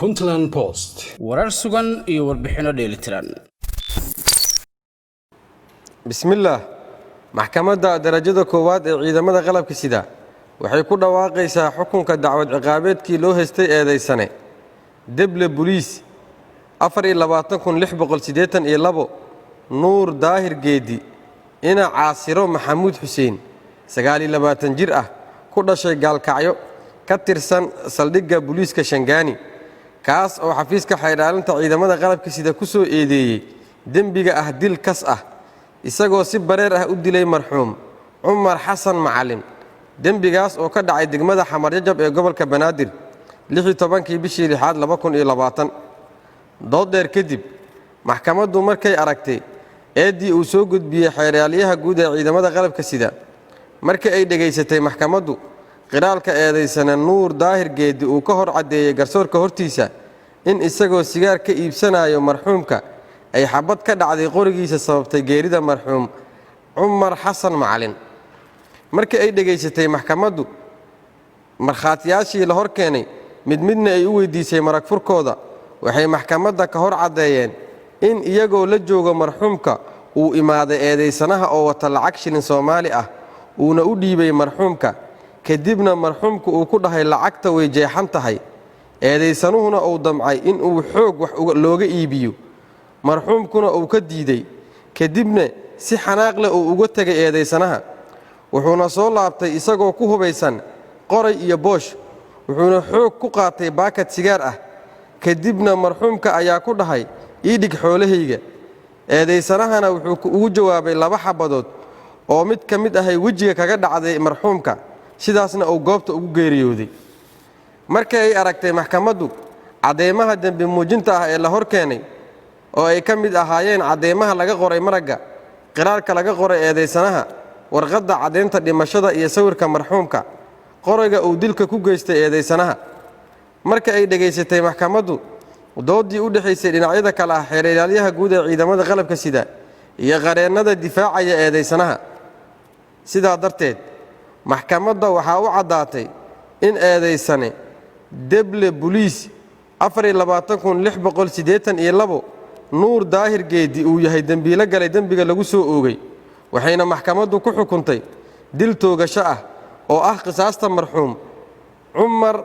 Puntland Post. warar sugan iyo warbixino dheelitiran. bismillaah maxkamadda darajada koowaad ee ciidamada qalabka sida waxay ku dhawaaqaysaa xukunka dacwad ciqaabeedkii loo haystay eedaysane deble booliis 42682 nuur daahir geedi ina caasiro maxamuud xuseen 29 jir ah ku dhashay gaalkacyo ka tirsan saldhigga booliiska Shangaani kaas oo xafiiska xeydhaalinta ciidamada qalabka sida ku soo eedeeyay dembiga ah dil kas ah isagoo si bareer ah u dilay marxuum Umar Xasan Macalin dembigaas oo ka dhacay degmada Xamarjajab ee gobolka Banaadir 16 bishii 2020 doodeer kadib maxkamaddu markay aragtay eedii uu soo gudbiyay xeeryaalaha guud ee ciidamada qalabka sida markii ay dhageysatay maxkamaddu qiraalka eedaysana nuur daahir geedi uu ka hor cadeeyay garsoorka hortiisa in isagoo sigaar ka iibsanayo marxuumka ay xabad ka dhacday qorigiisa sababtay geerida marxuum Umar Xasan Macalin markii ay dhageysatay maxkamaddu markhaatiyaashii la hor keenay midna ay u weydiisay marag furkooda waxay maxkamadda ka hor cadeeyeen in iyagoo la jooga marxuumka uu imaaday eedaysanaha oo wata lacag shilin Soomaali ah uuna u dhiibay marxuumka kadibna marxuumku uu ku dhahay lacagta way jeexan tahay eedaysanuhuna uu damcay in uu xoog wax looga iibiyo marxuumkuna uu ka diiday kadibna si xanaaq leh uu uga tagay eedaysanaha wuxuuna soo laabtay isagoo ku hubaysan qoray iyo boosh wuxuuna xoog ku qaatay baakad sigaar ah kadibna marxuumka ayaa ku dhahay ii dhig xoolahayga eedaysanahana wuxuu ugu jawaabay 2 xabadood oo mid ka mid ahay wajiga kaga dhacday marxuumka sidaasna uu goobta ugu geeriyooday markii ay aragtay maxkamaddu cadeemaha dambi muujinta ah ee la hor keenay oo ay ka mid ahaayeen cadeemaha laga qoray maragga qiraalka laga qoray eedaysanaha warqadda cadeynta dhimashada iyo sawirka marxuumka qorayga uu dilka ku geystay eedaysanaha markii ay dhageysatay maxkamaddu doodii u dhaxaysay dhinacyada kala ah xeeryaalaha guud ee ciidamada qalabka sida iyo qareennada difaacaya eedaysanaha sidaa darteed maxkamadda waxaa u cadaatay in eedaysane deble booliis 42682 nuur daahir geedi uu yahay dembiile galay dembiga lagu soo oogay waxayna maxkamaddu ku xukuntay dil toogasho ah oo ah qisaasta marxuum Umar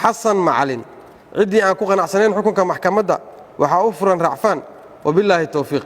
Xasan Macalin cidii aan ku qanacsanayn xukunka maxkamadda waxaa u furan racfaan wabillahi tawfiiq